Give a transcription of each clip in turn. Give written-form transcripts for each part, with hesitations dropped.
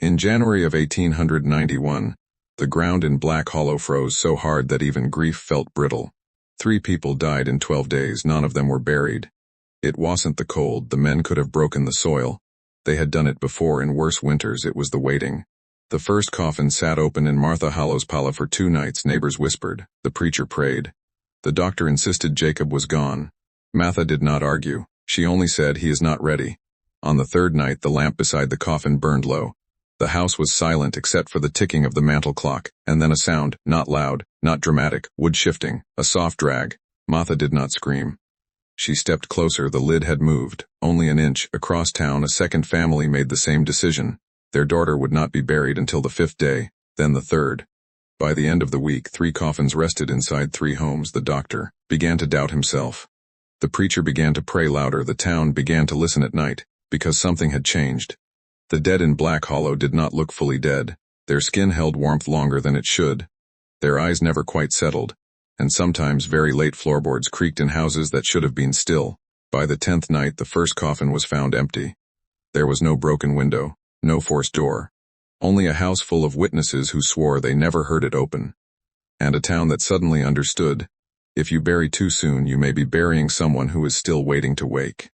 In January of 1891, the ground in Black Hollow froze so hard that even grief felt brittle. 3 people died in 12 days, none of them were buried. It wasn't the cold, the men could have broken the soil. They had done it before in worse winters, it was the waiting. The first coffin sat open in Martha Hollow's parlor for 2 nights, neighbors whispered, the preacher prayed. The doctor insisted Jacob was gone. Martha did not argue, she only said he is not ready. On the 3rd night the lamp beside the coffin burned low. The house was silent except for the ticking of the mantel clock, and then a sound, not loud, not dramatic, wood shifting, a soft drag. Martha did not scream. She stepped closer, the lid had moved, only an inch. Across town a second family made the same decision. Their daughter would not be buried until the 5th day, then the 3rd. By the end of the week 3 coffins rested inside 3 homes. The doctor began to doubt himself. The preacher began to pray louder, the town began to listen at night, because something had changed. The dead in Black Hollow did not look fully dead. Their skin held warmth longer than it should. Their eyes never quite settled, and sometimes very late floorboards creaked in houses that should have been still. By the 10th night the first coffin was found empty. There was no broken window, no forced door. Only a house full of witnesses who swore they never heard it open. And a town that suddenly understood. If you bury too soon you may be burying someone who is still waiting to wake.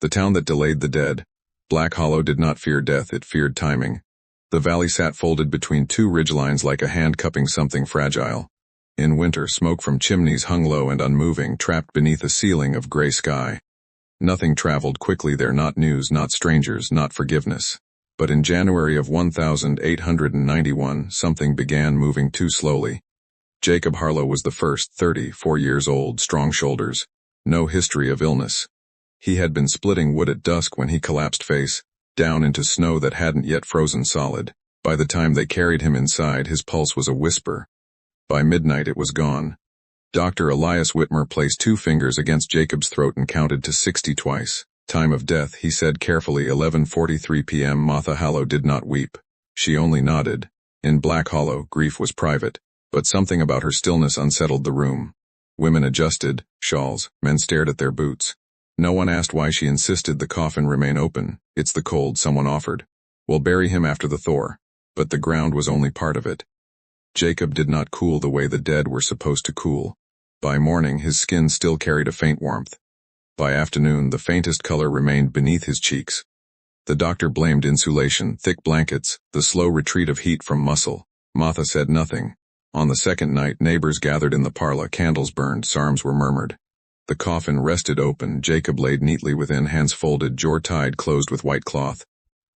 The town that delayed the dead. Black Hollow did not fear death, it feared timing. The valley sat folded between 2 ridgelines like a hand cupping something fragile. In winter smoke from chimneys hung low and unmoving, trapped beneath a ceiling of gray sky. Nothing traveled quickly there, not news, not strangers, not forgiveness. But in January of 1891 something began moving too slowly. Jacob Harlow was the first, 34 years old, strong shoulders. No history of illness. He had been splitting wood at dusk when he collapsed face down into snow that hadn't yet frozen solid. By the time they carried him inside, his pulse was a whisper. By midnight it was gone. Dr. Elias Whitmer placed 2 fingers against Jacob's throat and counted to 60 twice. Time of death, he said carefully, 11:43 p.m. Martha Hollow did not weep. She only nodded. In Black Hollow, grief was private, but something about her stillness unsettled the room. Women adjusted shawls, men stared at their boots. No one asked why she insisted the coffin remain open. It's the cold, someone offered. We'll bury him after the thaw. But the ground was only part of it. Jacob did not cool the way the dead were supposed to cool. By morning his skin still carried a faint warmth. By afternoon the faintest color remained beneath his cheeks. The doctor blamed insulation, thick blankets, the slow retreat of heat from muscle. Martha said nothing. On the 2nd night neighbors gathered in the parlor, candles burned, psalms were murmured. The coffin rested open, Jacob laid neatly within, hands folded, jaw tied, closed with white cloth.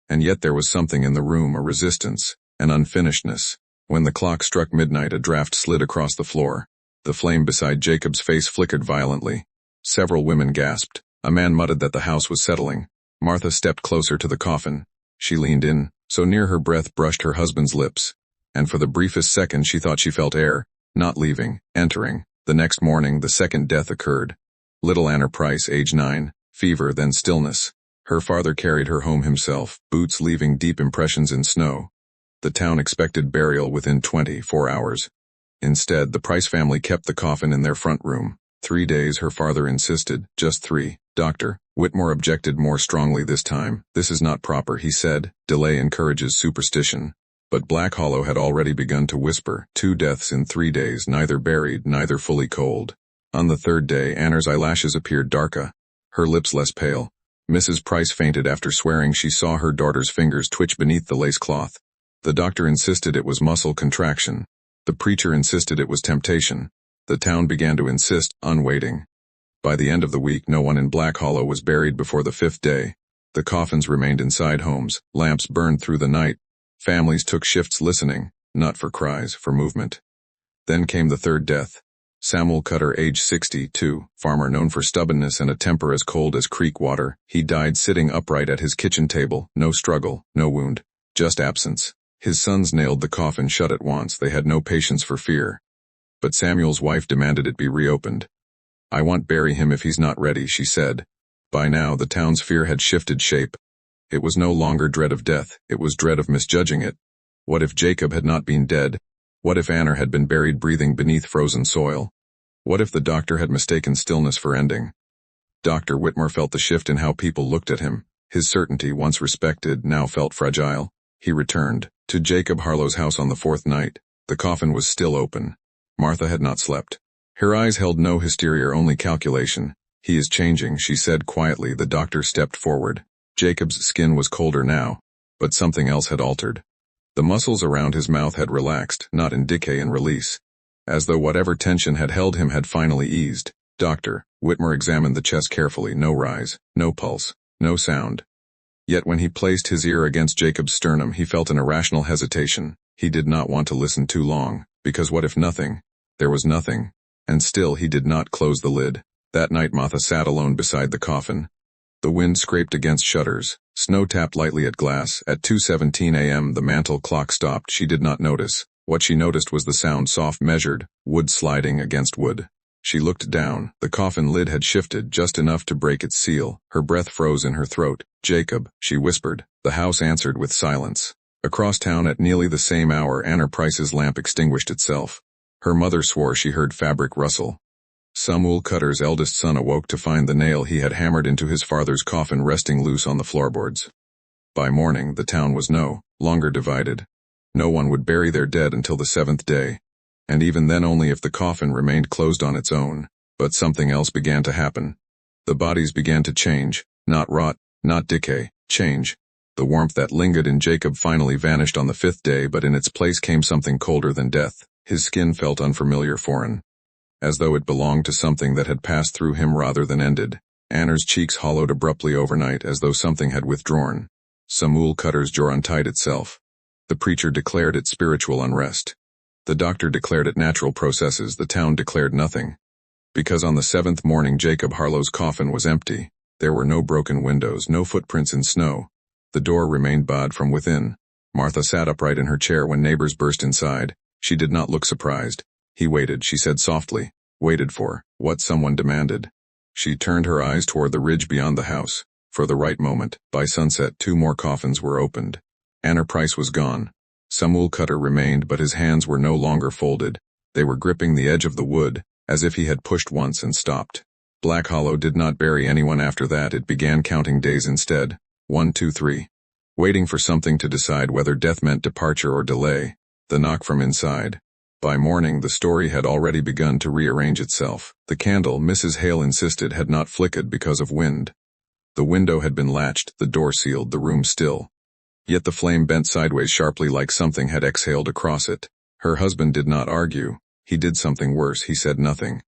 And yet there was something in the room, a resistance, an unfinishedness. When the clock struck midnight a draft slid across the floor. The flame beside Jacob's face flickered violently. Several women gasped. A man muttered that the house was settling. Martha stepped closer to the coffin. She leaned in, so near her breath brushed her husband's lips. And for the briefest second she thought she felt air, not leaving, entering. The next morning the 2nd death occurred. Little Anna Price, age 9, fever, then stillness. Her father carried her home himself, boots leaving deep impressions in snow. The town expected burial within 24 hours. Instead, the Price family kept the coffin in their front room. 3 days, her father insisted, just 3. Dr. Whitmore objected more strongly this time. This is not proper, he said. Delay encourages superstition. But Black Hollow had already begun to whisper. 2 deaths in 3 days, neither buried, neither fully cold. On the 3rd day, Anna's eyelashes appeared darker, her lips less pale. Mrs. Price fainted after swearing she saw her daughter's fingers twitch beneath the lace cloth. The doctor insisted it was muscle contraction. The preacher insisted it was temptation. The town began to insist, unwaiting. By the end of the week no one in Black Hollow was buried before the 5th day. The coffins remained inside homes, lamps burned through the night. Families took shifts listening, not for cries, for movement. Then came the 3rd death. Samuel Cutter, age 62, farmer known for stubbornness and a temper as cold as creek water. He died sitting upright at his kitchen table, no struggle, no wound, just absence. His sons nailed the coffin shut at once, they had no patience for fear. But Samuel's wife demanded it be reopened. I won't bury him if he's not ready, she said. By now the town's fear had shifted shape. It was no longer dread of death, it was dread of misjudging it. What if Jacob had not been dead? What if Anna had been buried breathing beneath frozen soil? What if the doctor had mistaken stillness for ending? Dr. Whitmore felt the shift in how people looked at him. His certainty, once respected, now felt fragile. He returned to Jacob Harlow's house on the fourth night. The coffin was still open. Martha had not slept. Her eyes held no hysteria, only calculation. "He is changing," she said quietly. The doctor stepped forward. Jacob's skin was colder now, but something else had altered. The muscles around his mouth had relaxed, not in decay and release, as though whatever tension had held him had finally eased. "Doctor," Whitmer examined the chest carefully. No rise, no pulse, no sound. Yet when he placed his ear against Jacob's sternum, he felt an irrational hesitation. He did not want to listen too long, because what if nothing? There was nothing. And still he did not close the lid. That night Martha sat alone beside the coffin. The wind scraped against shutters. Snow tapped lightly at glass. At 2:17 a.m. the mantel clock stopped. She did not notice. What she noticed was the sound, soft, measured, wood sliding against wood. She looked down. The coffin lid had shifted just enough to break its seal. Her breath froze in her throat. "Jacob," she whispered. The house answered with silence. Across town at nearly the same hour, Anna Price's lamp extinguished itself. Her mother swore she heard fabric rustle. Samuel Cutter's eldest son awoke to find the nail he had hammered into his father's coffin resting loose on the floorboards. By morning, the town was no longer divided. No one would bury their dead until the seventh day, and even then only if the coffin remained closed on its own. But something else began to happen. The bodies began to change, not rot, not decay, change. The warmth that lingered in Jacob finally vanished on the fifth day, but in its place came something colder than death. His skin felt unfamiliar, foreign, as though it belonged to something that had passed through him rather than ended. Anna's cheeks hollowed abruptly overnight, as though something had withdrawn. Samuel Cutter's jaw untied itself. The preacher declared it spiritual unrest. The doctor declared it natural processes. The town declared nothing. Because on the seventh morning Jacob Harlow's coffin was empty. There were no broken windows, no footprints in snow. The door remained barred from within. Martha sat upright in her chair when neighbors burst inside. She did not look surprised. "He waited," she said softly. "Waited for what someone demanded." She turned her eyes toward the ridge beyond the house. For the right moment, by sunset, 2 more coffins were opened. Anna Price was gone. Samuel Cutter remained, but his hands were no longer folded. They were gripping the edge of the wood, as if he had pushed once and stopped. Black Hollow did not bury anyone after that. It began counting days instead. 1, 2, 3. Waiting for something to decide whether death meant departure or delay. The knock from inside. By morning, the story had already begun to rearrange itself. The candle, Mrs. Hale insisted, had not flickered because of wind. The window had been latched, the door sealed, the room still. Yet the flame bent sideways sharply, like something had exhaled across it. Her husband did not argue. He did something worse. He said nothing.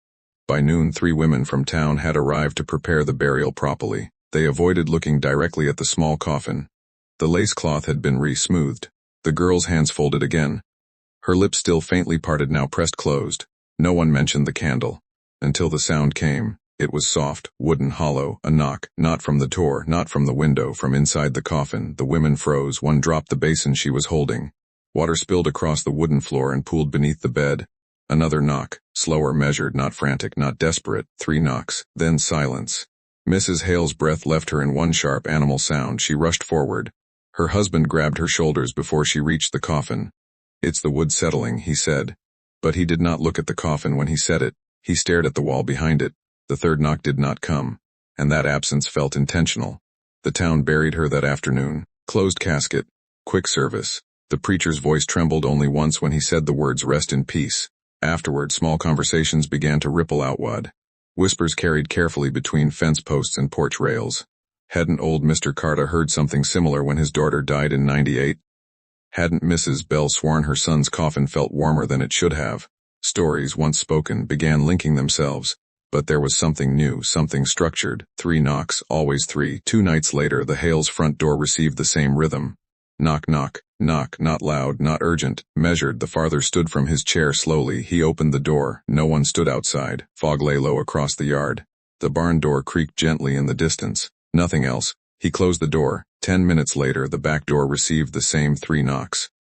By noon, 3 women from town had arrived to prepare the burial properly. They avoided looking directly at the small coffin. The lace cloth had been re-smoothed. The girl's hands folded again. Her lips, still faintly parted, now pressed closed. No one mentioned the candle. Until the sound came. It was soft, wooden, hollow, a knock, not from the door, not from the window, from inside the coffin. The women froze. One dropped the basin she was holding. Water spilled across the wooden floor and pooled beneath the bed. Another knock, slower, measured, not frantic, not desperate. 3 knocks, then silence. Mrs. Hale's breath left her in one sharp animal sound. She rushed forward. Her husband grabbed her shoulders before she reached the coffin. "It's the wood settling," he said. But he did not look at the coffin when he said it. He stared at the wall behind it. The third knock did not come, and that absence felt intentional. The town buried her that afternoon. Closed casket. Quick service. The preacher's voice trembled only once when he said the words, "Rest in peace." Afterward, small conversations began to ripple outward. Whispers carried carefully between fence posts and porch rails. Hadn't old Mr. Carter heard something similar when his daughter died in '98? Hadn't Mrs. Bell sworn her son's coffin felt warmer than it should have? Stories, once spoken, began linking themselves. But there was something new, something structured. 3 knocks, always 3. 2 nights later, the Hales' front door received the same rhythm. Knock, knock, knock, not loud, not urgent, measured. The father stood from his chair slowly. He opened the door. No one stood outside. Fog lay low across the yard. The barn door creaked gently in the distance. Nothing else. He closed the door. 10 minutes later, the back door received the same 3 knocks.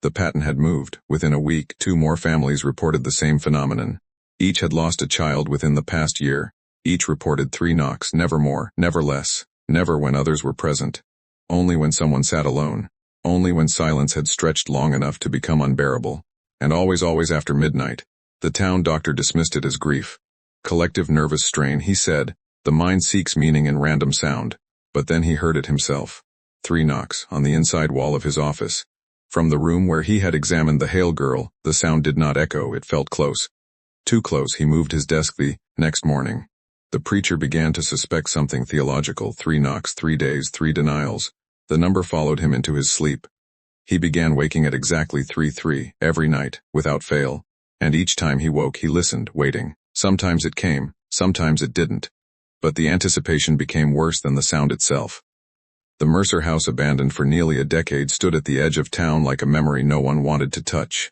The pattern had moved. Within a week, 2 more families reported the same phenomenon. Each had lost a child within the past year. Each reported 3 knocks, never more, never less, never when others were present. Only when someone sat alone. Only when silence had stretched long enough to become unbearable. And always, always after midnight. The town doctor dismissed it as grief. Collective nervous strain, he said. The mind seeks meaning in random sound. But then he heard it himself. 3 knocks, on the inside wall of his office. From the room where he had examined the Hale girl, the sound did not echo, it felt close. Too close. He moved his desk. The next morning, the preacher began to suspect something theological. 3 knocks, 3 days, 3 denials. The number followed him into his sleep. He began waking at exactly 3:3 every night, without fail. And each time he woke, he listened, waiting. Sometimes it came, sometimes it didn't. But the anticipation became worse than the sound itself. The Mercer house, abandoned for nearly a decade, stood at the edge of town like a memory no one wanted to touch.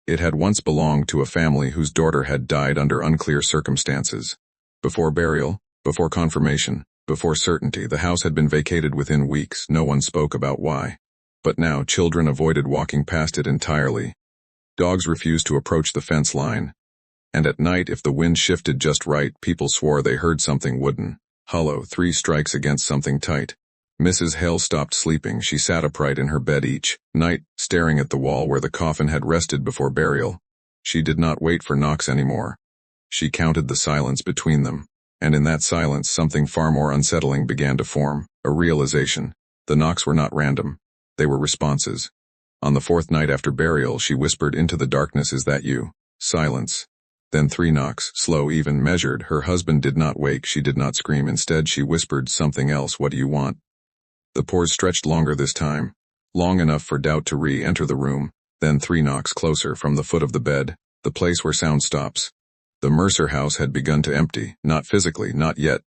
It had once belonged to a family whose daughter had died under unclear circumstances. Before burial, before confirmation, before certainty, the house had been vacated within weeks. No one spoke about why. But now children avoided walking past it entirely. Dogs refused to approach the fence line. And at night, if the wind shifted just right, people swore they heard something wooden, hollow, 3 strikes against something tight. Mrs. Hale stopped sleeping. She sat upright in her bed each night, staring at the wall where the coffin had rested before burial. She did not wait for knocks anymore. She counted the silence between them. And in that silence, something far more unsettling began to form, a realization. The knocks were not random. They were responses. On the 4th night after burial, she whispered into the darkness, "Is that you?" Silence. Then 3 knocks, slow, even, measured. Her husband did not wake. She did not scream. Instead, she whispered something else. "What do you want?" The pause stretched longer this time. Long enough for doubt to re-enter the room. Then 3 knocks, closer, from the foot of the bed, the place where sound stops. The Mercer house had begun to empty, not physically, not yet.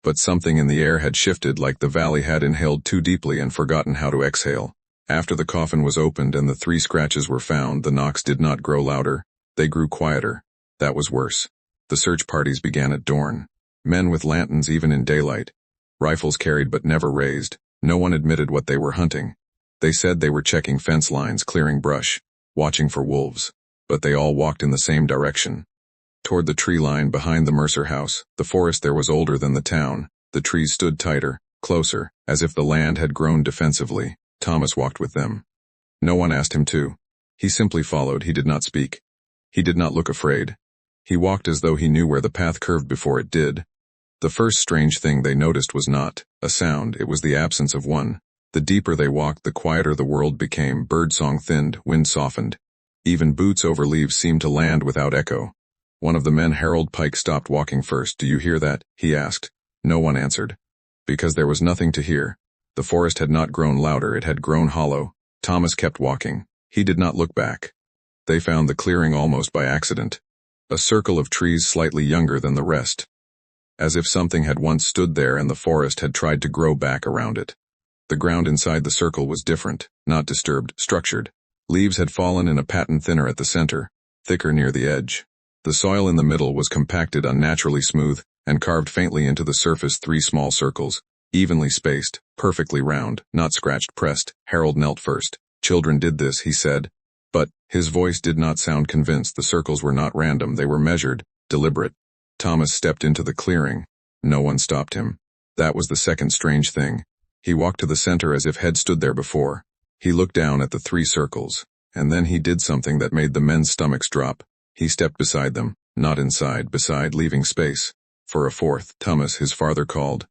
But something in the air had shifted, like the valley had inhaled too deeply and forgotten how to exhale. After the coffin was opened and the 3 scratches were found, the knocks did not grow louder. They grew quieter. That was worse. The search parties began at dawn. Men with lanterns even in daylight. Rifles carried but never raised. No one admitted what they were hunting. They said they were checking fence lines, clearing brush, watching for wolves. But they all walked in the same direction. Toward the tree line behind the Mercer house. The forest there was older than the town. The trees stood tighter, closer, as if the land had grown defensively. Thomas walked with them. No one asked him to. He simply followed. He did not speak. He did not look afraid. He walked as though he knew where the path curved before it did. The first strange thing they noticed was not a sound, it was the absence of one. The deeper they walked, the quieter the world became. Birdsong thinned, wind softened. Even boots over leaves seemed to land without echo. One of the men, Harold Pike, stopped walking first. "Do you hear that?" he asked. No one answered. Because there was nothing to hear. The forest had not grown louder, it had grown hollow. Thomas kept walking. He did not look back. They found the clearing almost by accident. A circle of trees slightly younger than the rest. As if something had once stood there and the forest had tried to grow back around it. The ground inside the circle was different, not disturbed, structured. Leaves had fallen in a pattern, thinner at the center, thicker near the edge. The soil in the middle was compacted, unnaturally smooth, and carved faintly into the surface 3 small circles, evenly spaced, perfectly round, not scratched, pressed. Harold knelt first. "Children did this," he said. But his voice did not sound convinced. The circles were not random, they were measured, deliberate. Thomas stepped into the clearing. No one stopped him. That was the second strange thing. He walked to the center as if head stood there before. He looked down at the 3 circles, and then he did something that made the men's stomachs drop. He stepped beside them, not inside, beside, leaving space. For a 4th, Thomas, his father called.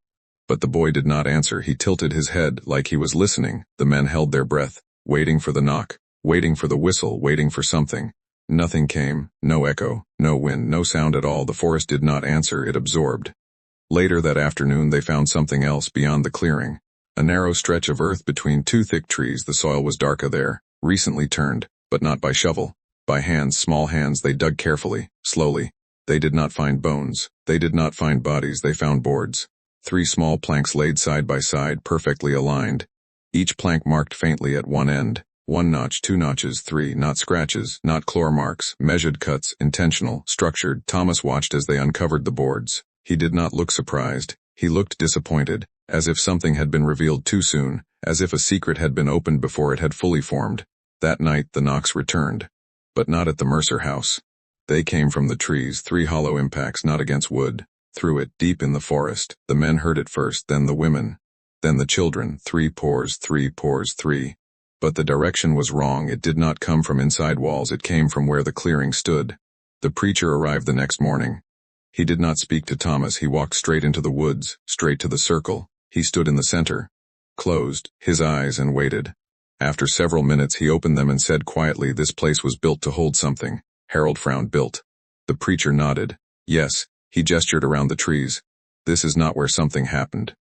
But the boy did not answer. He tilted his head like he was listening. The men held their breath, waiting for the knock, waiting for the whistle, waiting for something. Nothing came, no echo, no wind, no sound at all. The forest did not answer, it absorbed. Later that afternoon they found something else beyond the clearing. A narrow stretch of earth between 2 thick trees. The soil was darker there, recently turned, but not by shovel. By hands, small hands. They dug carefully, slowly. They did not find bones. They did not find bodies. They found boards. 3 small planks laid side by side, perfectly aligned. Each plank marked faintly at one end. 1 notch, 2 notches, 3, not scratches, not claw marks, measured cuts, intentional, structured. Thomas watched as they uncovered the boards. He did not look surprised. He looked disappointed, as if something had been revealed too soon, as if a secret had been opened before it had fully formed. That night the knocks returned. But not at the Mercer house. They came from the trees, 3 hollow impacts, not against wood. Through it, deep in the forest. The men heard it first, then the women. Then the children. 3 pores, 3 pores, 3. But the direction was wrong. It did not come from inside walls, it came from where the clearing stood. The preacher arrived the next morning. He did not speak to Thomas. He walked straight into the woods, straight to the circle. He stood in the center. closed his eyes and waited. After several minutes he opened them and said quietly, "This place was built to hold something." Harold frowned. "Built?" The preacher nodded. "Yes." He gestured around the trees. "This is not where something happened."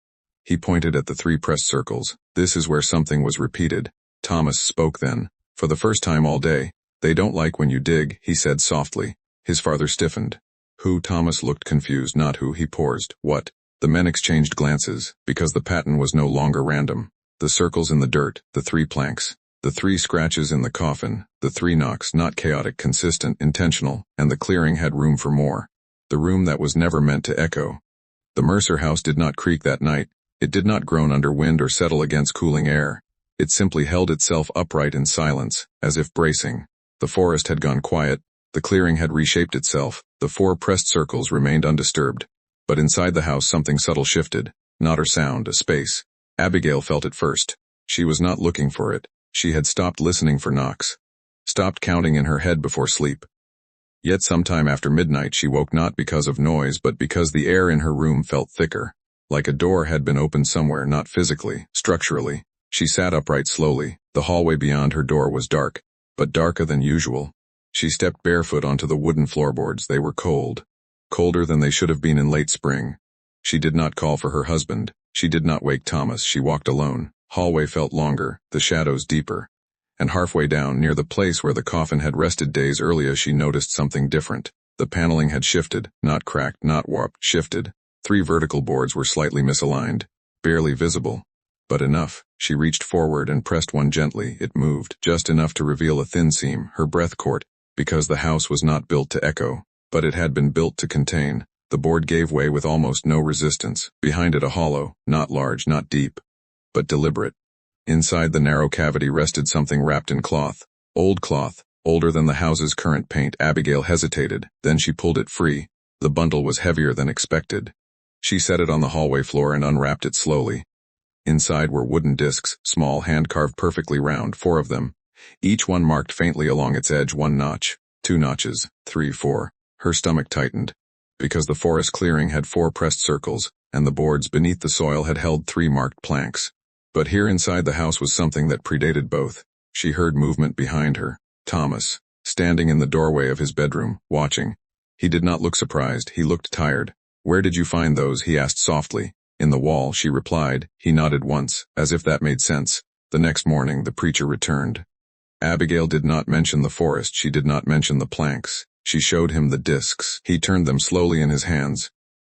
He pointed at the 3 pressed circles. "This is where something was repeated." Thomas spoke then. For the first time all day. "They don't like when you dig," he said softly. His father stiffened. "Who?" Thomas looked confused. "Not who," he paused. "What?" The men exchanged glances, because the pattern was no longer random. The circles in the dirt, the 3 planks, the 3 scratches in the coffin, the 3 knocks, not chaotic, consistent, intentional, and the clearing had room for more. The room that was never meant to echo. The Mercer house did not creak that night. It did not groan under wind or settle against cooling air. It simply held itself upright in silence, as if bracing. The forest had gone quiet. The clearing had reshaped itself. The 4 pressed circles remained undisturbed. But inside the house something subtle shifted. Not a sound, a space. Abigail felt it first. She was not looking for it. She had stopped listening for knocks. Stopped counting in her head before sleep. Yet sometime after midnight she woke, not because of noise but because the air in her room felt thicker. Like a door had been opened somewhere, not physically, structurally. She sat upright slowly. The hallway beyond her door was dark, but darker than usual. She stepped barefoot onto the wooden floorboards. They were cold. Colder than they should have been in late spring. She did not call for her husband. She did not wake Thomas. She walked alone. Hallway felt longer, the shadows deeper. And halfway down, near the place where the coffin had rested days earlier, she noticed something different. The paneling had shifted, not cracked, not warped, shifted. 3 vertical boards were slightly misaligned, barely visible. But enough. She reached forward and pressed one gently. It moved, just enough to reveal a thin seam. Her breath caught, because the house was not built to echo, but it had been built to contain. The board gave way with almost no resistance. Behind it a hollow, not large, not deep, but deliberate. Inside the narrow cavity rested something wrapped in cloth. Old cloth, older than the house's current paint. Abigail hesitated, then she pulled it free. The bundle was heavier than expected. She set it on the hallway floor and unwrapped it slowly. Inside were wooden discs, small, hand-carved, perfectly round, 4 of them. Each one marked faintly along its edge 1 notch, 2 notches, 3, 4. Her stomach tightened. Because the forest clearing had 4 pressed circles, and the boards beneath the soil had held 3 marked planks. But here inside the house was something that predated both. She heard movement behind her. Thomas, standing in the doorway of his bedroom, watching. He did not look surprised. He looked tired. "Where did you find those?" he asked softly. "In the wall," she replied. He nodded once, as if that made sense. The next morning the preacher returned. Abigail did not mention the forest. She did not mention the planks. She showed him the discs. He turned them slowly in his hands.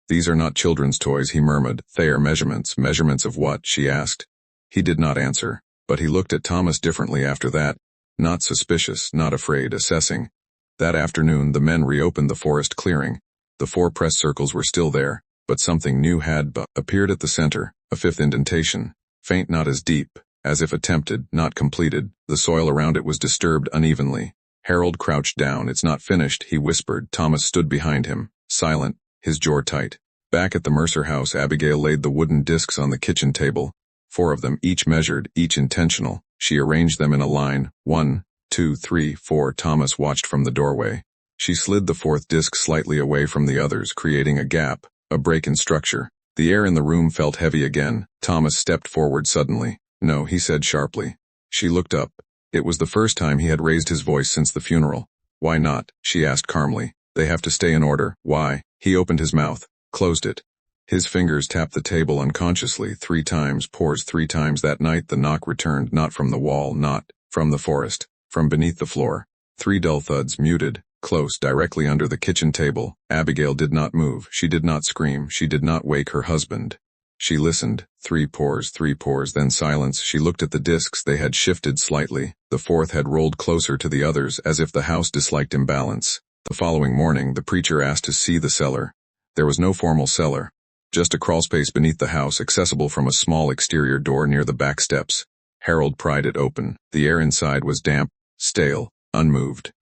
"These are not children's toys," he murmured. "They are measurements." "Measurements of what?" she asked. He did not answer, but he looked at Thomas differently after that. Not suspicious, not afraid, assessing. That afternoon the men reopened the forest clearing. The 4 pressed circles were still there, but something new had appeared at the center, a 5th indentation. Faint, not as deep, as if attempted, not completed. The soil around it was disturbed unevenly. Harold crouched down. "It's not finished," he whispered. Thomas stood behind him, silent, his jaw tight. Back at the Mercer house, Abigail laid the wooden discs on the kitchen table. 4 of them, each measured, each intentional. She arranged them in a line. 1, 2, 3, 4. Thomas watched from the doorway. She slid the 4th disc slightly away from the others, creating a gap, a break in structure. The air in the room felt heavy again. Thomas stepped forward suddenly. "No," he said sharply. She looked up. It was the first time he had raised his voice since the funeral. "Why not?" she asked calmly. "They have to stay in order." "Why?" He opened his mouth, closed it. His fingers tapped the table unconsciously 3 times, paused 3 times. That night the knock returned, not from the wall, not from the forest, from beneath the floor. 3 dull thuds, muted, close, directly under the kitchen table. Abigail did not move. She did not scream. She did not wake her husband. She listened. 3 pores, 3 pores, then silence. She looked at the discs. They had shifted slightly. The 4th had rolled closer to the others, as if the house disliked imbalance. The following morning the preacher asked to see the cellar. There was no formal cellar. Just a crawlspace beneath the house, accessible from a small exterior door near the back steps. Harold pried it open. The air inside was damp, stale, unmoved.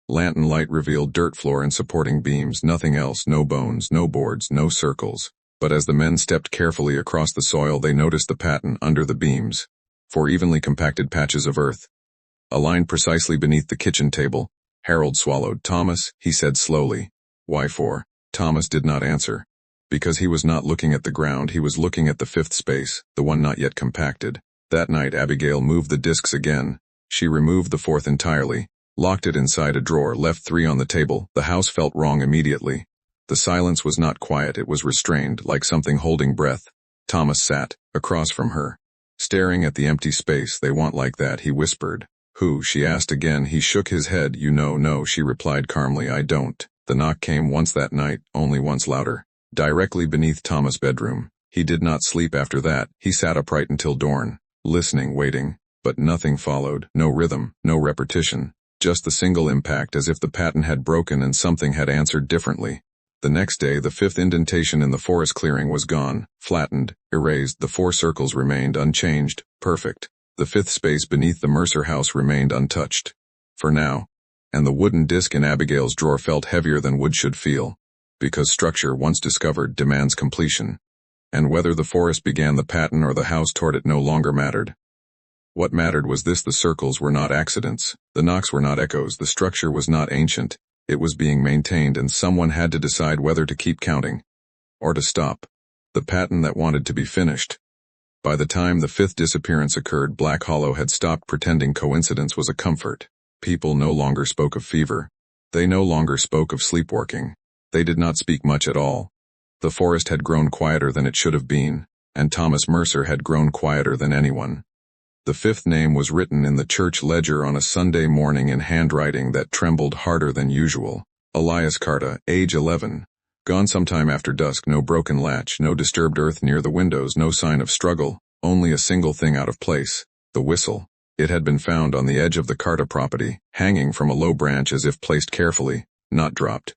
Lantern light revealed dirt floor and supporting beams, nothing else, no bones, no boards, no circles. But as the men stepped carefully across the soil, they noticed the pattern under the beams. 4 evenly compacted patches of earth, aligned precisely beneath the kitchen table. Harold swallowed. "Thomas," he said slowly. "Why 4? Thomas did not answer. Because he was not looking at the ground, he was looking at the fifth space, the one not yet compacted. That night Abigail moved the discs again. She removed the fourth entirely, locked it inside a drawer, left 3 on the table. The house felt wrong immediately. The silence was not quiet, it was restrained, like something holding breath. Thomas sat, across from her, staring at the empty space. "They want like that," he whispered. "Who?" she asked again. He shook his head. "No," she replied calmly. "I don't." The knock came once that night, only once louder. Directly beneath Thomas' bedroom. He did not sleep after that. He sat upright until dawn, listening, waiting. But nothing followed. No rhythm, no repetition. Just the single impact, as if the pattern had broken and something had answered differently. The next day, the fifth indentation in the forest clearing was gone, flattened, erased. The 4 circles remained unchanged, perfect. The fifth space beneath the Mercer house remained untouched. For now. And the wooden disc in Abigail's drawer felt heavier than wood should feel. Because structure, once discovered, demands completion. And whether the forest began the pattern or the house toward it no longer mattered. What mattered was this: the circles were not accidents. The knocks were not echoes. The structure was not ancient. It was being maintained, and someone had to decide whether to keep counting. Or to stop. The pattern that wanted to be finished. By the time the fifth disappearance occurred, Black Hollow had stopped pretending coincidence was a comfort. People no longer spoke of fever. They no longer spoke of sleepwalking. They did not speak much at all. The forest had grown quieter than it should have been, and Thomas Mercer had grown quieter than anyone. The fifth name was written in the church ledger on a Sunday morning in handwriting that trembled harder than usual. Elias Carta, age 11. Gone sometime after dusk. No broken latch, no disturbed earth near the windows, no sign of struggle, only a single thing out of place: the whistle. It had been found on the edge of the Carta property, hanging from a low branch as if placed carefully, not dropped.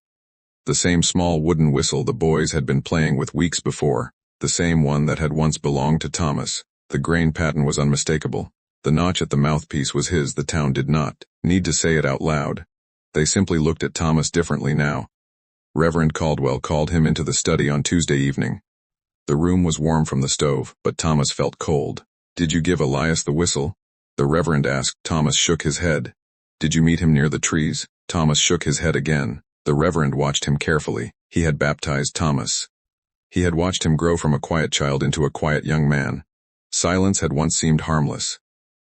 The same small wooden whistle the boys had been playing with weeks before, the same one that had once belonged to Thomas. The grain pattern was unmistakable. The notch at the mouthpiece was his. The town did not need to say it out loud. They simply looked at Thomas differently now. Reverend Caldwell called him into the study on Tuesday evening. The room was warm from the stove, but Thomas felt cold. "Did you give Elias the whistle?" the Reverend asked. Thomas shook his head. "Did you meet him near the trees?" Thomas shook his head again. The Reverend watched him carefully. He had baptized Thomas. He had watched him grow from a quiet child into a quiet young man. Silence had once seemed harmless.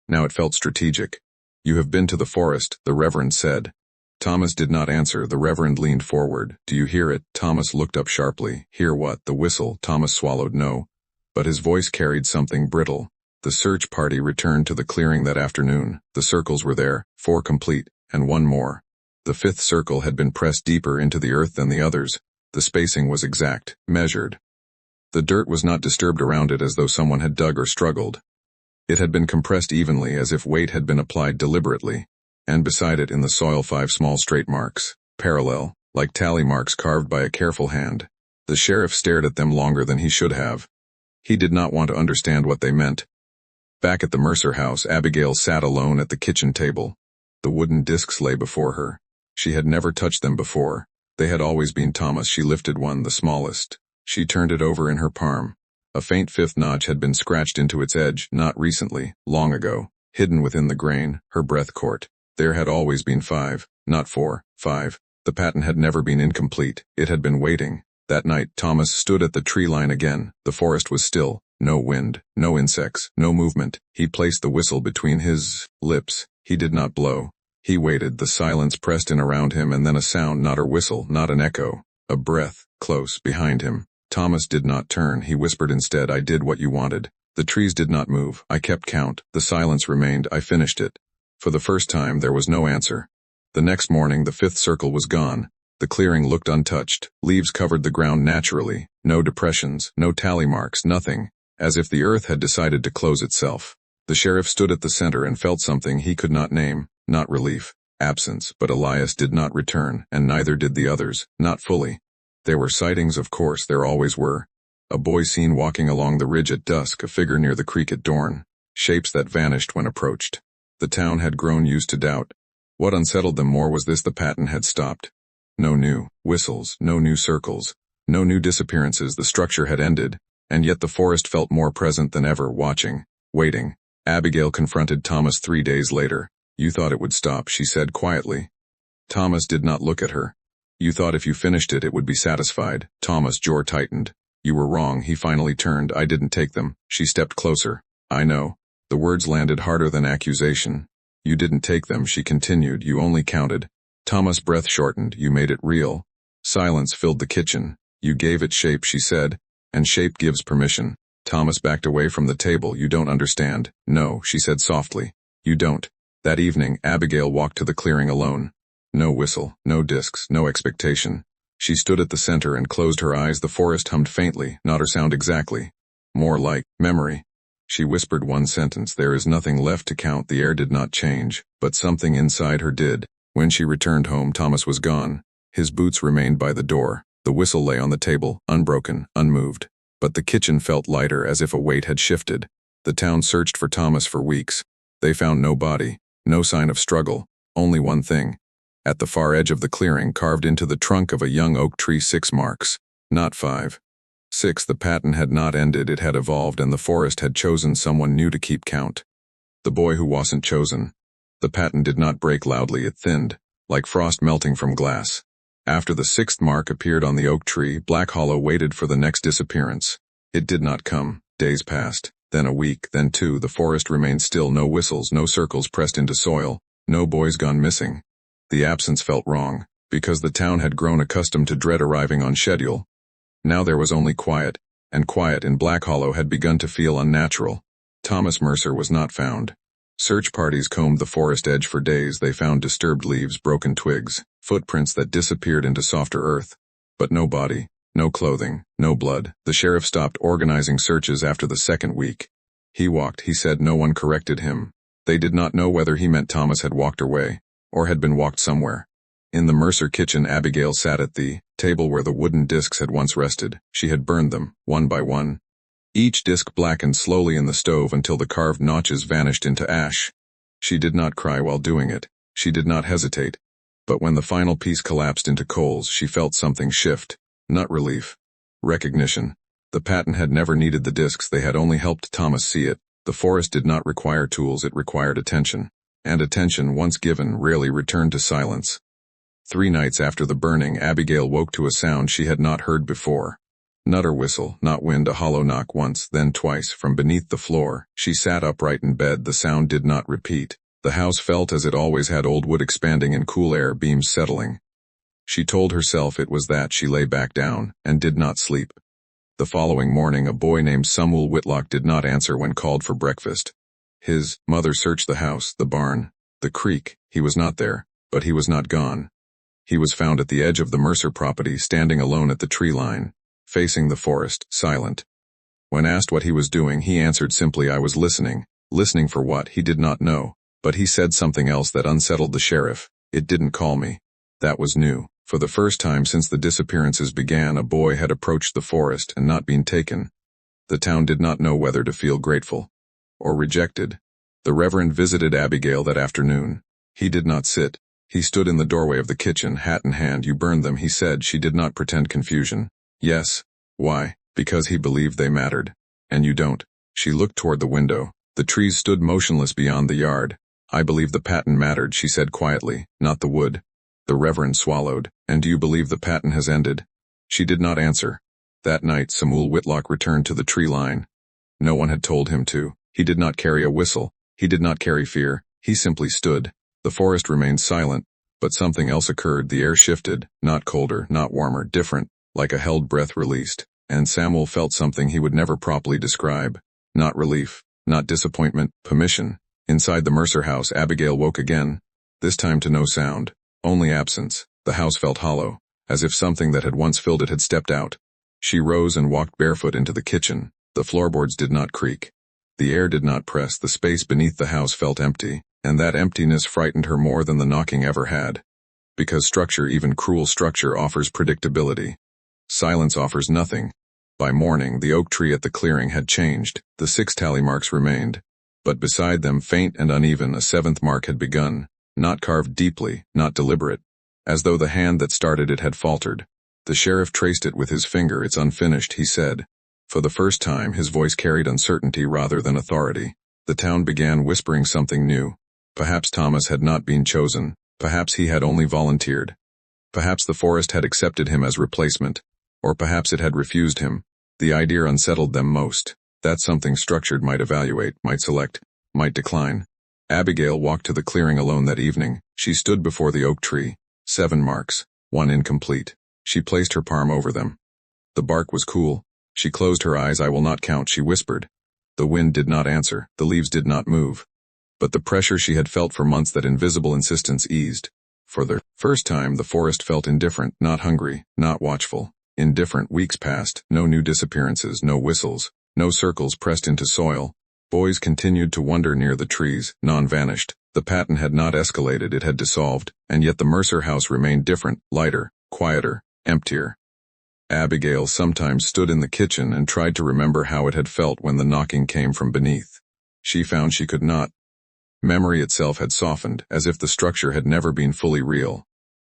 Now it felt strategic. "You have been to the forest," the Reverend said. Thomas did not answer. The Reverend leaned forward. "Do you hear it?" Thomas looked up sharply. "Hear what?" "The whistle." Thomas swallowed. "No." But his voice carried something brittle. The search party returned to the clearing that afternoon. The circles were there, 4 complete, and 1 more. The fifth circle had been pressed deeper into the earth than the others. The spacing was exact, measured. The dirt was not disturbed around it as though someone had dug or struggled. It had been compressed evenly, as if weight had been applied deliberately. And beside it in the soil 5 small straight marks, parallel, like tally marks carved by a careful hand. The sheriff stared at them longer than he should have. He did not want to understand what they meant. Back at the Mercer house, Abigail sat alone at the kitchen table. The wooden discs lay before her. She had never touched them before. They had always been Thomas. She lifted one, the smallest. She turned it over in her palm. A faint 5th notch had been scratched into its edge, not recently, long ago, hidden within the grain. Her breath caught. There had always been 5, not 4, 5. The pattern had never been incomplete. It had been waiting. That night, Thomas stood at the tree line again. The forest was still. No wind, no insects, no movement. He placed the whistle between his lips. He did not blow. He waited. The silence pressed in around him, and then a sound, not a whistle, not an echo. A breath, close, behind him. Thomas did not turn. He whispered instead, "I did what you wanted." The trees did not move. I kept count. The silence remained. I finished it. For the first time, there was no answer. The next morning, the 5th circle was gone. The clearing looked untouched. Leaves covered the ground naturally. No depressions, no tally marks, nothing. As if the earth had decided to close itself. The sheriff stood at the center and felt something he could not name. Not relief, absence, but Elias did not return, and neither did the others, not fully. There were sightings, of course, there always were. A boy seen walking along the ridge at dusk, a figure near the creek at dawn. Shapes that vanished when approached. The town had grown used to doubt. What unsettled them more was this: the pattern had stopped. No new whistles, no new circles, no new disappearances. The structure had ended, and yet the forest felt more present than ever, watching, waiting. Abigail confronted Thomas 3 days later. "You thought it would stop," she said quietly. Thomas did not look at her. "You thought if you finished it, it would be satisfied." Thomas' jaw tightened. You were wrong. He finally turned. I didn't take them. She stepped closer. I know. The words landed harder than accusation. You didn't take them, she continued. You only counted. Thomas' breath shortened. You made it real. Silence filled the kitchen. You gave it shape, she said. And shape gives permission. Thomas backed away from the table. You don't understand. No, she said softly. You don't. That evening, Abigail walked to the clearing alone. No whistle, no discs, no expectation. She stood at the center and closed her eyes. The forest hummed faintly, not her sound exactly. More like memory. She whispered one sentence. There is nothing left to count. The air did not change, but something inside her did. When she returned home, Thomas was gone. His boots remained by the door. The whistle lay on the table, unbroken, unmoved. But the kitchen felt lighter, as if a weight had shifted. The town searched for Thomas for weeks. They found no body, no sign of struggle, only one thing. At the far edge of the clearing, carved into the trunk of a young oak tree, 6 marks. Not 5. 6. The pattern had not ended, it had evolved, and the forest had chosen someone new to keep count. The boy who wasn't chosen. The pattern did not break loudly, it thinned, like frost melting from glass. After the 6th mark appeared on the oak tree, Black Hollow waited for the next disappearance. It did not come. Days passed, then a week, then 2. The forest remained still. No whistles, no circles pressed into soil, no boys gone missing. The absence felt wrong, because the town had grown accustomed to dread arriving on schedule. Now there was only quiet, and quiet in Black Hollow had begun to feel unnatural. Thomas Mercer was not found. Search parties combed the forest edge for days. They found disturbed leaves, broken twigs, footprints that disappeared into softer earth. But no body, no clothing, no blood. The sheriff stopped organizing searches after the 2nd week. He walked, he said. No one corrected him. They did not know whether he meant Thomas had walked away, or had been walked somewhere. In the Mercer kitchen, Abigail sat at the table where the wooden discs had once rested. She had burned them, one by one. Each disc blackened slowly in the stove until the carved notches vanished into ash. She did not cry while doing it. She did not hesitate. But when the final piece collapsed into coals, she felt something shift. Not relief. Recognition. The pattern had never needed the discs. They had only helped Thomas see it. The forest did not require tools. It required attention. And attention, once given, rarely returned to silence. 3 nights after the burning, Abigail woke to a sound she had not heard before. Not a whistle, not wind, a hollow knock once, then twice, from beneath the floor. She sat upright in bed. The sound did not repeat. The house felt as it always had, old wood expanding and cool air beams settling. She told herself it was that. She lay back down, and did not sleep. The following morning, a boy named Samuel Whitlock did not answer when called for breakfast. His mother searched the house, the barn, the creek. He was not there, but he was not gone. He was found at the edge of the Mercer property, standing alone at the tree line, facing the forest, silent. When asked what he was doing, he answered simply, I was listening. Listening for what, he did not know, but he said something else that unsettled the sheriff. It didn't call me. That was new. For the first time since the disappearances began, a boy had approached the forest and not been taken. The town did not know whether to feel grateful or rejected. The Reverend visited Abigail that afternoon. He did not sit. He stood in the doorway of the kitchen, hat in hand. You burned them, he said. She did not pretend confusion. Yes. Why? Because he believed they mattered. And you don't. She looked toward the window. The trees stood motionless beyond the yard. I believe the pattern mattered, she said quietly, not the wood. The Reverend swallowed. And do you believe the pattern has ended? She did not answer. That night, Samuel Whitlock returned to the tree line. No one had told him to. He did not carry a whistle. He did not carry fear. He simply stood. The forest remained silent, but something else occurred. The air shifted, not colder, not warmer, different, like a held breath released. And Samuel felt something he would never properly describe. Not relief, not disappointment, permission. Inside the Mercer house, Abigail woke again. This time to no sound, only absence. The house felt hollow, as if something that had once filled it had stepped out. She rose and walked barefoot into the kitchen. The floorboards did not creak. The air did not press. The space beneath the house felt empty, and that emptiness frightened her more than the knocking ever had. Because structure, even cruel structure, offers predictability. Silence offers nothing. By morning, the oak tree at the clearing had changed. The 6 tally marks remained. But beside them, faint and uneven, a 7th mark had begun. Not carved deeply, not deliberate. As though the hand that started it had faltered. The sheriff traced it with his finger. It's unfinished, he said. For the first time, his voice carried uncertainty rather than authority. The town began whispering something new. Perhaps Thomas had not been chosen. Perhaps he had only volunteered. Perhaps the forest had accepted him as replacement. Or perhaps it had refused him. The idea unsettled them most. That's something structured might evaluate, might select, might decline. Abigail walked to the clearing alone that evening. She stood before the oak tree. 7 marks, 1 incomplete. She placed her palm over them. The bark was cool. She closed her eyes. I will not count, she whispered. The wind did not answer, the leaves did not move. But the pressure she had felt for months, that invisible insistence, eased. For the first time, the forest felt indifferent, not hungry, not watchful. Indifferent. Weeks passed, no new disappearances, no whistles, no circles pressed into soil. Boys continued to wander near the trees. None vanished. The pattern had not escalated, it had dissolved, and yet the Mercer house remained different, lighter, quieter, emptier. Abigail sometimes stood in the kitchen and tried to remember how it had felt when the knocking came from beneath. She found she could not. Memory itself had softened, as if the structure had never been fully real.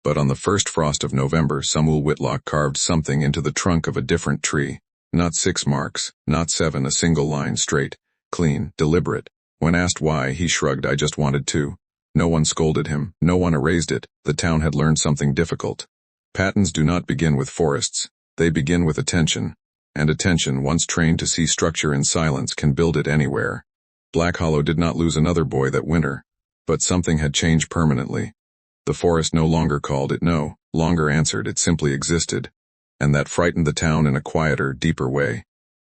But on the first frost of November, Samuel Whitlock carved something into the trunk of a different tree. Not 6 marks, not 7, a single line, straight, clean, deliberate. When asked why, he shrugged. I just wanted to. No one scolded him, no one erased it. The town had learned something difficult. Patterns do not begin with forests. They begin with attention. And attention, once trained to see structure in silence, can build it anywhere. Black Hollow did not lose another boy that winter. But something had changed permanently. The forest no longer called, it no longer answered, it simply existed. And that frightened the town in a quieter, deeper way.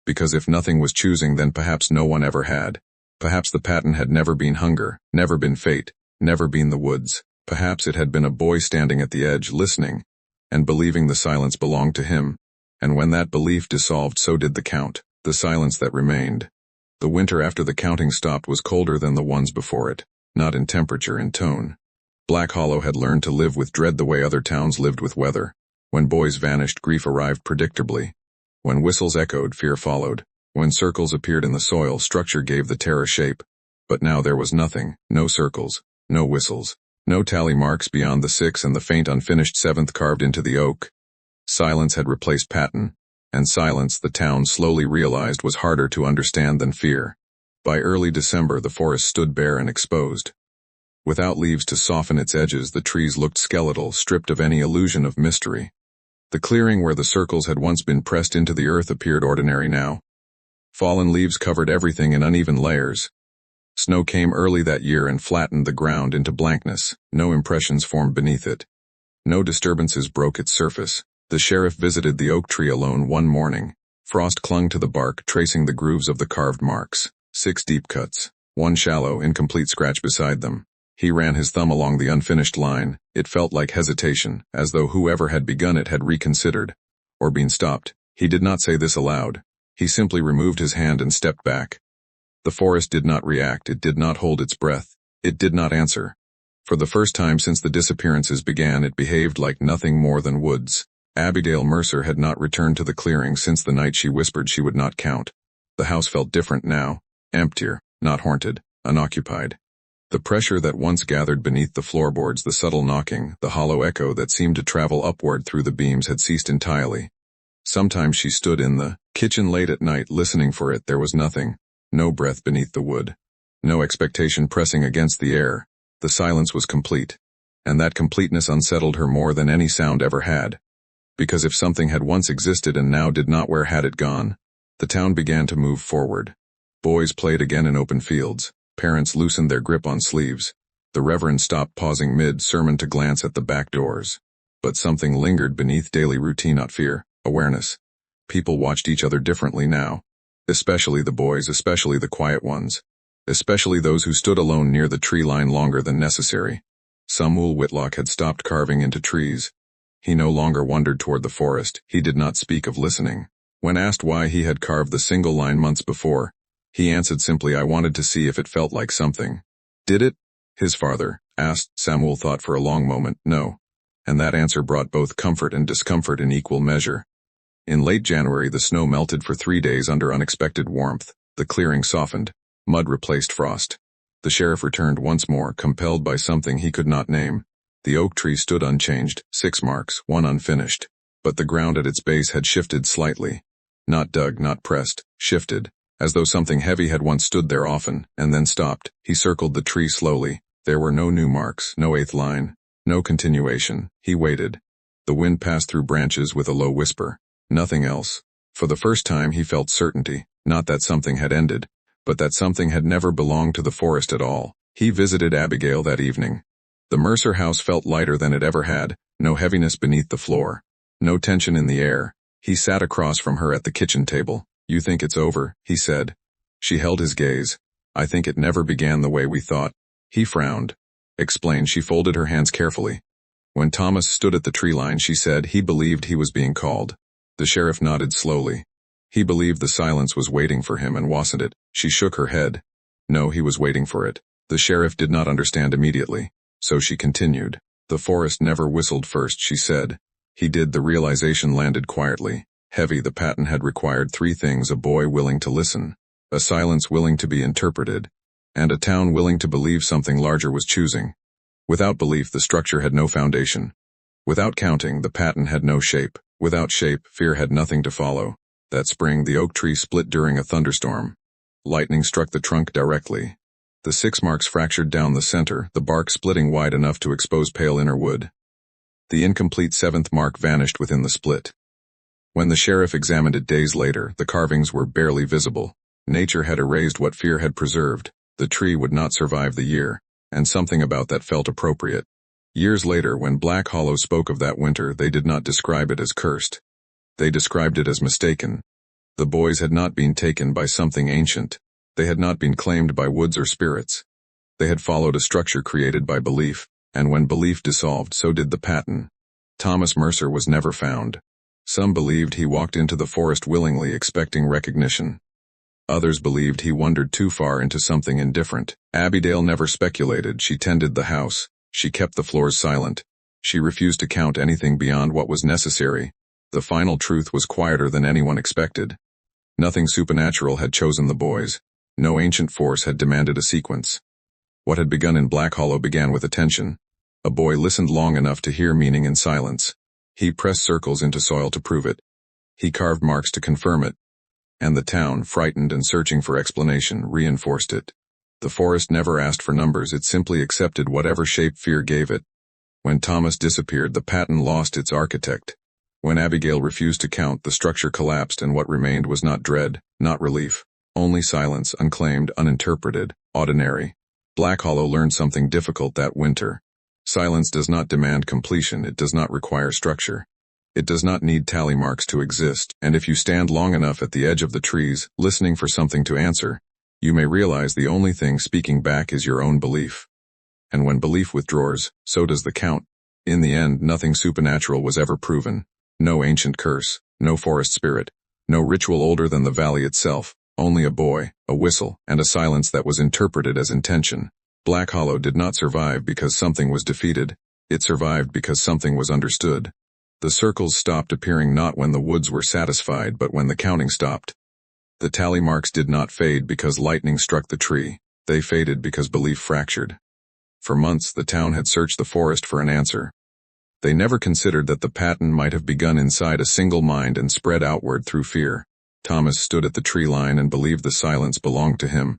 Because if nothing was choosing, then perhaps no one ever had. Perhaps the pattern had never been hunger, never been fate, never been the woods. Perhaps it had been a boy standing at the edge, listening, and believing the silence belonged to him. And when that belief dissolved, so did the count, the silence that remained. The winter after the counting stopped was colder than the ones before it, not in temperature, in tone. Black Hollow had learned to live with dread the way other towns lived with weather. When boys vanished, grief arrived predictably. When whistles echoed, fear followed. When circles appeared in the soil, structure gave the terror shape. But now there was nothing, no circles, no whistles, no tally marks beyond the 6 and the faint unfinished 7th carved into the oak. Silence had replaced pattern, and silence, the town slowly realized, was harder to understand than fear. By early December, the forest stood bare and exposed. Without leaves to soften its edges, the trees looked skeletal, stripped of any illusion of mystery. The clearing where the circles had once been pressed into the earth appeared ordinary now. Fallen leaves covered everything in uneven layers. Snow came early that year and flattened the ground into blankness. No impressions formed beneath it. No disturbances broke its surface. The sheriff visited the oak tree alone one morning. Frost clung to the bark, tracing the grooves of the carved marks. 6 deep cuts, 1 shallow, incomplete scratch beside them. He ran his thumb along the unfinished line. It felt like hesitation, as though whoever had begun it had reconsidered, or been stopped. He did not say this aloud. He simply removed his hand and stepped back. The forest did not react, it did not hold its breath, it did not answer. For the first time since the disappearances began, it behaved like nothing more than woods. Abigail Mercer had not returned to the clearing since the night she whispered she would not count. The house felt different now, emptier, not haunted, unoccupied. The pressure that once gathered beneath the floorboards, the subtle knocking, the hollow echo that seemed to travel upward through the beams, had ceased entirely. Sometimes she stood in the kitchen late at night listening for it. There was nothing, no breath beneath the wood, no expectation pressing against the air. The silence was complete, and that completeness unsettled her more than any sound ever had. Because if something had once existed and now did not, where had it gone? The town began to move forward. Boys played again in open fields. Parents loosened their grip on sleeves. The Reverend stopped, pausing mid-sermon to glance at the back doors. But something lingered beneath daily routine, not fear, awareness. People watched each other differently now. Especially the boys, especially the quiet ones. Especially those who stood alone near the tree line longer than necessary. Samuel Whitlock had stopped carving into trees. He no longer wandered toward the forest. He did not speak of listening. When asked why he had carved the single line months before, he answered simply, I wanted to see if it felt like something. Did it? His father asked. Samuel thought for a long moment. No. And that answer brought both comfort and discomfort in equal measure. In late January, the snow melted for 3 days under unexpected warmth. The clearing softened. Mud replaced frost. The sheriff returned once more, compelled by something he could not name. The oak tree stood unchanged, 6 marks, 1 unfinished. But the ground at its base had shifted slightly. Not dug, not pressed, shifted. As though something heavy had once stood there often, and then stopped. He circled the tree slowly. There were no new marks, no 8th line, no continuation. He waited. The wind passed through branches with a low whisper. Nothing else. For the first time he felt certainty, not that something had ended, but that something had never belonged to the forest at all. He visited Abigail that evening. The Mercer house felt lighter than it ever had, no heaviness beneath the floor, no tension in the air. He sat across from her at the kitchen table. "You think it's over," he said. She held his gaze. "I think it never began the way we thought." He frowned. "Explain." She folded her hands carefully. When Thomas stood at the tree line, she said he believed he was being called. The sheriff nodded slowly. He believed the silence was waiting for him, and wasn't it? She shook her head. No, he was waiting for it. The sheriff did not understand immediately. So she continued. "The forest never whistled first," she said. He did. The realization landed quietly. Heavy. The patent had required three things: a boy willing to listen, a silence willing to be interpreted, and a town willing to believe something larger was choosing. Without belief, the structure had no foundation. Without counting, the patent had no shape. Without shape, fear had nothing to follow. That spring, the oak tree split during a thunderstorm. Lightning struck the trunk directly. The 6 marks fractured down the center, the bark splitting wide enough to expose pale inner wood. The incomplete 7th mark vanished within the split. When the sheriff examined it days later, the carvings were barely visible. Nature had erased what fear had preserved. The tree would not survive the year, and something about that felt appropriate. Years later, when Black Hollow spoke of that winter, they did not describe it as cursed. They described it as mistaken. The boys had not been taken by something ancient. They had not been claimed by woods or spirits. They had followed a structure created by belief, and when belief dissolved, so did the pattern. Thomas Mercer was never found. Some believed he walked into the forest willingly, expecting recognition. Others believed he wandered too far into something indifferent. Abigail never speculated. She tended the house. She kept the floors silent. She refused to count anything beyond what was necessary. The final truth was quieter than anyone expected. Nothing supernatural had chosen the boys. No ancient force had demanded a sequence. What had begun in Black Hollow began with attention. A boy listened long enough to hear meaning in silence. He pressed circles into soil to prove it. He carved marks to confirm it. And the town, frightened and searching for explanation, reinforced it. The forest never asked for numbers, it simply accepted whatever shape fear gave it. When Thomas disappeared, the pattern lost its architect. When Abigail refused to count, the structure collapsed, and what remained was not dread, not relief, only silence, unclaimed, uninterpreted, ordinary. Black Hollow learned something difficult that winter. Silence does not demand completion, it does not require structure. It does not need tally marks to exist, and if you stand long enough at the edge of the trees, listening for something to answer, you may realize the only thing speaking back is your own belief. And when belief withdraws, so does the count. In the end, nothing supernatural was ever proven. No ancient curse, no forest spirit, no ritual older than the valley itself, only a boy, a whistle, and a silence that was interpreted as intention. Black Hollow did not survive because something was defeated. It survived because something was understood. The circles stopped appearing not when the woods were satisfied, but when the counting stopped. The tally marks did not fade because lightning struck the tree. They faded because belief fractured. For months, the town had searched the forest for an answer. They never considered that the pattern might have begun inside a single mind and spread outward through fear. Thomas stood at the tree line and believed the silence belonged to him.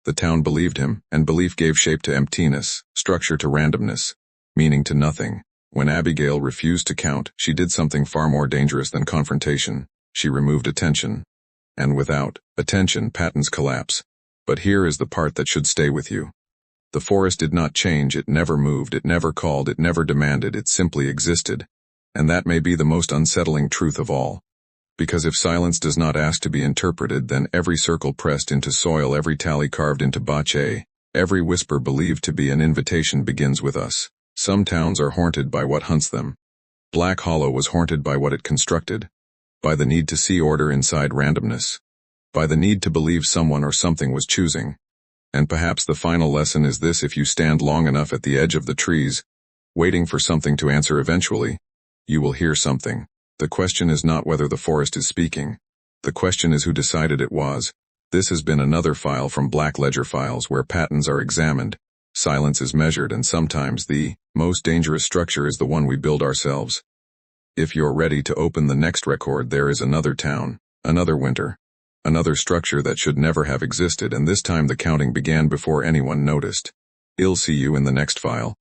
The town believed him, and belief gave shape to emptiness, structure to randomness, meaning to nothing. When Abigail refused to count, she did something far more dangerous than confrontation. She removed attention. And without attention, patterns collapse. But here is the part that should stay with you. The forest did not change, it never moved, it never called, it never demanded, it simply existed. And that may be the most unsettling truth of all. Because if silence does not ask to be interpreted, then every circle pressed into soil, every tally carved into bocce, every whisper believed to be an invitation begins with us. Some towns are haunted by what hunts them. Black Hollow was haunted by what it constructed. By the need to see order inside randomness. By the need to believe someone or something was choosing. And perhaps the final lesson is this: if you stand long enough at the edge of the trees, waiting for something to answer eventually, you will hear something. The question is not whether the forest is speaking. The question is who decided it was. This has been another file from Black Ledger Files, where patterns are examined, silence is measured, and sometimes the most dangerous structure is the one we build ourselves. If you're ready to open the next record, there is another town, another winter, another structure that should never have existed, and this time the counting began before anyone noticed. I'll see you in the next file.